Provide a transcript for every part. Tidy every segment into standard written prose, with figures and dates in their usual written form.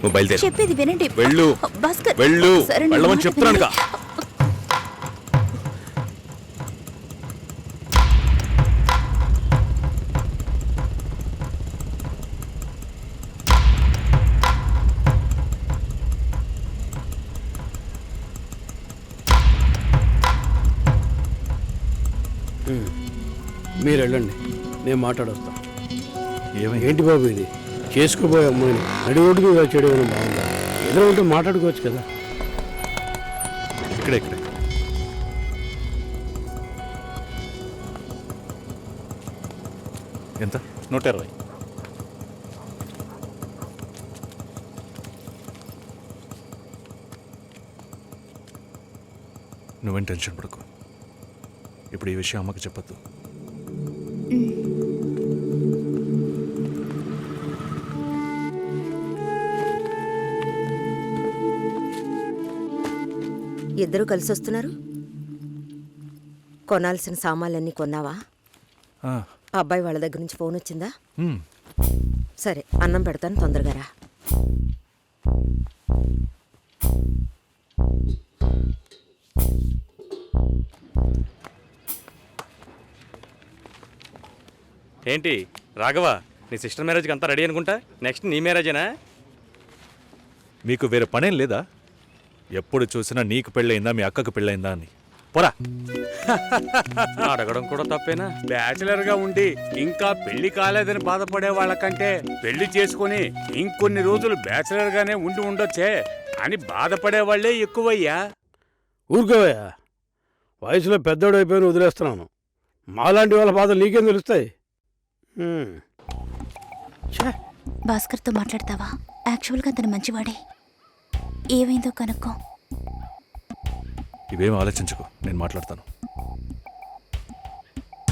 నువ్వు బయలుదేరు. చెప్పేది వినండి. వెళ్ళు భాస్కర్, వెళ్ళు, సరే, నా వెళ్ళమని మాట చెప్తున్నానుగా. వినండి. మీరు వెళ్ళండి, నేను మాట్లాడొస్తాను. ఏమైంది? ఏంటి బాబు ఇది? చేసుకోబోయే అమ్మాయిని నడి ఒడ్డు మీద చేయడం బాగుందా? ఎదురు ఉంటే మాట్లాడుకోవచ్చు కదా. ఇక్కడే ఎంత? 120. నువ్వేం టెన్షన్ పడకు. ఇప్పుడు ఈ విషయం అమ్మకి చెప్పొద్దు. ఇద్దరు కలిసి వస్తున్నారు. కొనాల్సిన సామాన్లన్నీ కొన్నావా? ఆ, అబ్బాయి వాళ్ళ దగ్గర నుంచి ఫోన్ వచ్చిందా? ఉమ్, సరే, అన్నం పెడతాను, తొందరగా రా. ఏంటి రాఘవ, నీ సిస్టర్ మ్యారేజ్కి అంతా రెడీ అనుకుంటా. నెక్స్ట్ నీ మ్యారేజేనా? మీకు వేరే పనేం లేదా? ఎప్పుడు చూసినా నీకు పెళ్ళయిందా, మీ అక్కకు పెళ్ళయిందా అని. పోరా. అడగడం కూడా తప్పేనా? బ్యాచిలర్ గా ఉండి ఇంకా పెళ్లి కాలేదని బాధపడే వాళ్ళకంటే పెళ్లి చేసుకుని ఇంకొన్ని రోజులు బ్యాచిలర్ గానే ఉండి ఉండొచ్చే అని బాధపడే వాళ్లే ఎక్కువయ్యా. ఊరుకోవయ్యా, వయసులో పెద్దోడు అయిపోయిన వదిలేస్తున్నాను. మాలాంటి వాళ్ళ బాధలు నీకేం తెలుస్తాయి? భాస్కర్తో మాట్లాడతావా? యాక్చువల్గా అతను మంచివాడే. ఏమైందో కనుక్కో. ఇవేం ఆలోచించకు, నేను మాట్లాడతాను.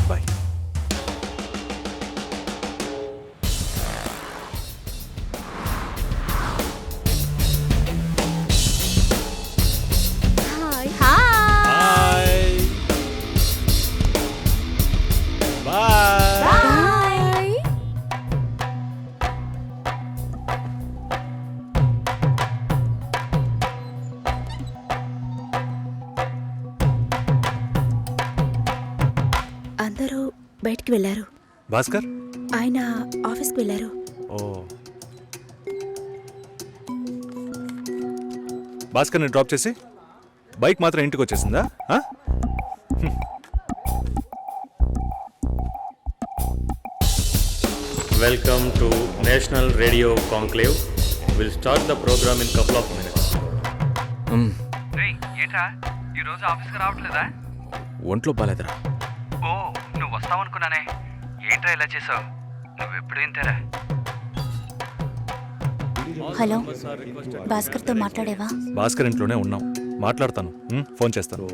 Bye. Hi. Bye. Bye. Bye. అందరూ బయటికి వెళ్ళారు. భాస్కర్? ఆయన ఆఫీస్కి వెళ్ళారు. ఓ, భాస్కర్ని డ్రాప్ చేసి బైక్ మాత్రం ఇంటికి వచ్చేసిందా? ఆ? Welcome to national radio conclave. Will start the programme in couple of minutes. ఏంట్రా ఈరోజు ఆఫీస్కి రావట్లేదా? ఒంట్లో బాలేదురా. ఓ, నువ్వు వస్తావనుకున్నానే. ఏంట్రా ఇలా చేసావు? నువ్వెప్పుడు ఇంతేరా? హలో, భాస్కర్తో మాట్లాడేవా? భాస్కర్ ఇంట్లోనే ఉన్నాం, మాట్లాడతాను. ఫోన్ చేస్తాను.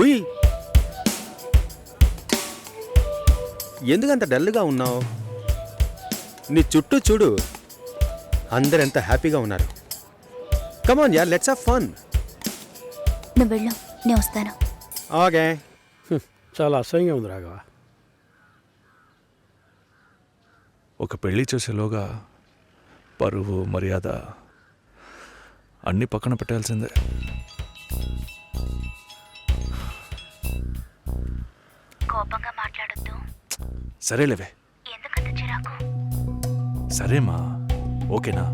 ఉయ్, ఎందుకంత డల్గా ఉన్నావు? నీ చుట్టూ చూడు, అందరెంత హ్యాపీగా ఉన్నారు. కమాన్ యార్, లెట్స్ హావ్ ఫన్. నువ్వు వెళ్ళు, నేను వస్తాను. ఓకే. చాలా అసహ్యంగా ఉంది రాఘవ. ఒక పెళ్లి చేసేలోగా పరువు, మర్యాద అన్నీ పక్కన పెట్టాల్సిందే. కోపంగా మాట్లాడొద్దు. సరేలేవే. ఎందుకంత చిరాకు? సరేమా, ఓకేనా?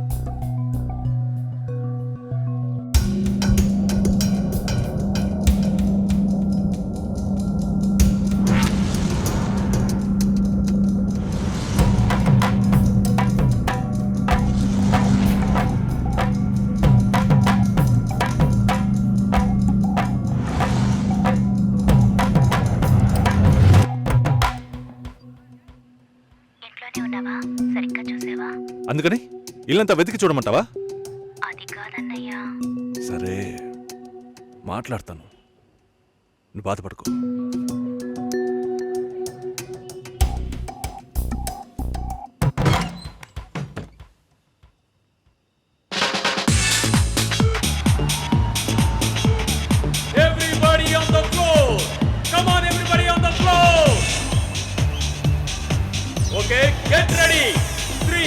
అందుకని ఇల్లంతా వెతికి చూడమంటావా? అది కాదన్నయ్యా. సరే, మాట్లాడతాను, నువ్వు బాధపడుకో. Everybody on the get ready 3,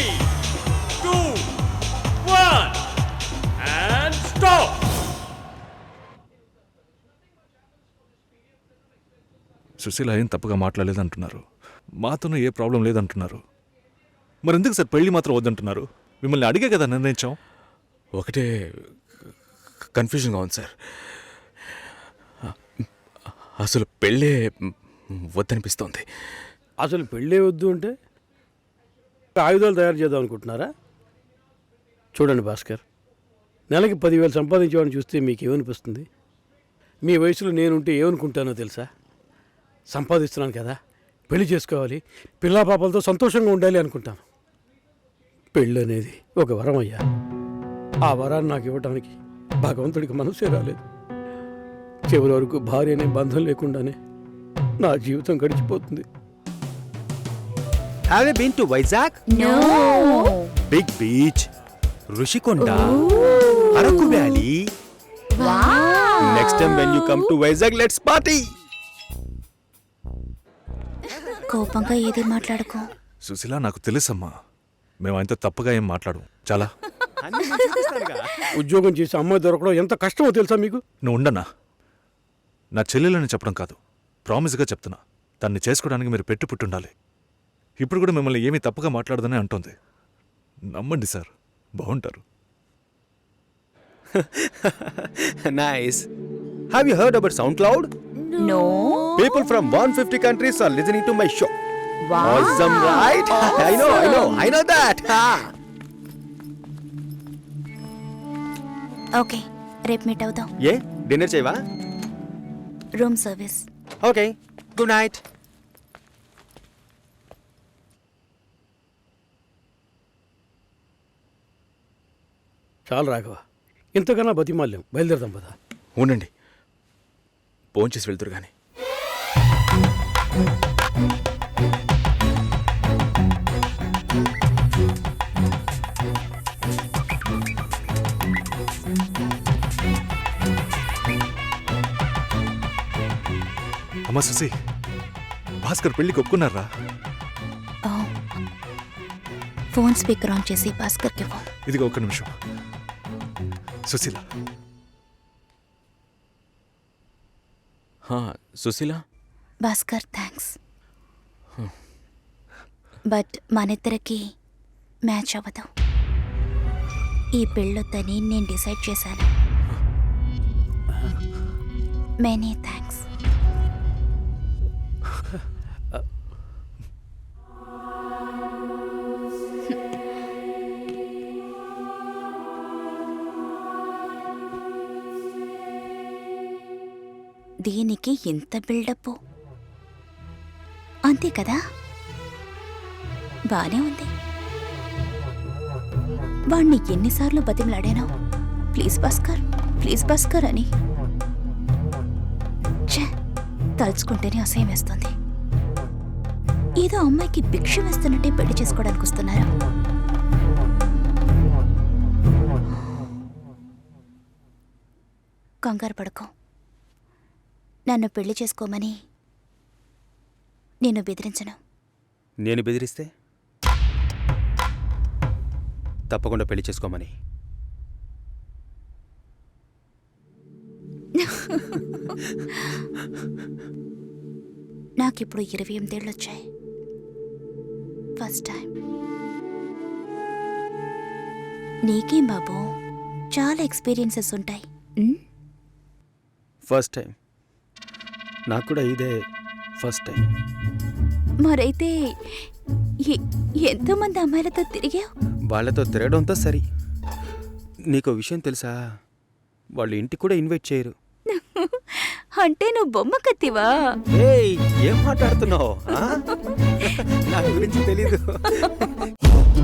2, 1 and stop. Sushila ఏం తప్పుగా మాట్లాడలేదంటున్నారు, మాతోనూ ఏ ప్రాబ్లం లేదంటున్నారు. మరి ఎందుకు సార్ పెళ్లి మాత్రం వద్దంటున్నారు? మిమ్మల్ని అడిగే కదా నిర్ణయించాం. ఒకటే కన్ఫ్యూజన్గా ఉంది సార్. అసలు పెళ్ళే వద్దనిపిస్తోంది. అసలు పెళ్ళే వద్దు అంటే ఆయుధాలు తయారు చేద్దాం అనుకుంటున్నారా? చూడండి భాస్కర్, నెలకి 10,000 సంపాదించేవాడిని చూస్తే మీకు ఏమనిపిస్తుంది? మీ వయసులో నేనుంటే ఏమనుకుంటానో తెలుసా? సంపాదిస్తున్నాను కదా, పెళ్లి చేసుకోవాలి, పిల్లా పాపలతో సంతోషంగా ఉండాలి అనుకుంటాను. పెళ్ళి అనేది ఒక వరం అయ్యా. ఆ వరాన్ని నాకు ఇవ్వడానికి భగవంతుడికి మనసే రాలేదు. చివరి వరకు భార్య అనే బంధం లేకుండానే నా జీవితం గడిచిపోతుంది. Have you been to Vizag? No. Big beach, Rushikonda, Araku Valley. Next time when you come to Vizag, let's party. కోపంగా ఏది మాట్లాడుకో. సుశీల, నాకు తెలుసమ్మా, మేము ఆయనతో తప్పుగా ఏం మాట్లాడు. చాలా ఉద్యోగం చేసి అమ్మాయి దొరకడం ఎంత కష్టమో తెలుసా మీకు? నువ్వు ఉండనా? నా చెల్లెలని చెప్పడం కాదు, ప్రామిస్గా చెప్తున్నా, తన్ని చేసుకోవడానికి మీరు పుట్టుండాలి. ఇప్పుడు కూడా మిమ్మల్ని ఏమీ తప్పుగా మాట్లాడదని అంటోంది. నమ్మండి సార్, బాగుంటారు. Nice. Have you heard about SoundCloud? No. People from 150 countries are listening to my show. Awesome, right? I know that. Okay, రేపు మీట్ అవుదాం. ఏ డిన్నర్ చేయవా? Room service. Okay, good night. చాలు రాఘవ, ఇంతకన్నా బతిమాల్యం. బయలుదేరదాం పదా. ఉండండి, భోంచేసి వెళ్తురు కానీ. అమ్మా సుశీ, భాస్కర్ పెళ్లికి ఒప్పుకున్నారా? ఫోన్ స్పీకర్ ఆన్ చేసి భాస్కర్కి ఫోన్. ఇదిగో ఒక్క నిమిషం. సుశీల, సుశీల, భాస్కర్ థ్యాంక్స్, బట్ మనిద్దరికి మ్యాచ్ అవ్వదు. ఈ పెళ్ళొద్దని నేను డిసైడ్ చేశాను. Many thanks. దీనికి ఎంత బిల్డప్, అంతే కదా? బానే ఉంది. వాణ్ణి ఎన్నిసార్లు బతిమలాడాను, ప్లీజ్ భాస్కర్, ప్లీజ్ భాస్కర్ అని. ఛే, తలుచుకుంటేనే అసహ్యం వేస్తుంది. ఏదో అమ్మాయికి భిక్ష వేస్తున్నట్టే పెళ్లి చేసుకోవడానికి వస్తున్నారు. కంగారు పడుకో. నన్ను పెళ్లి చేసుకోమని నేను బెదిరించను. నేను బెదిరిస్తే తప్పకుండా పెళ్లి చేసుకోమని. నాకిప్పుడు 28 ఏళ్ళు వచ్చాయి. First time. నీకేం బాబు, చాలా ఎక్స్పీరియన్సెస్ ఉంటాయి. First time. నాకు కూడా ఇదే ఫస్ట్ టైం. మరైతే ఎంతోమంది అమ్మాయిలతో తిరిగావు? వాళ్ళతో తిరగడంతో సరి. నీకో విషయం తెలుసా? వాళ్ళు ఇంటికి కూడా ఇన్వైట్ చేయరు. అంటే నువ్వు బొమ్మ కత్తివా? ఏయ్, ఏం మాట్లాడుతున్నావు? నా గురించి తెలీదు.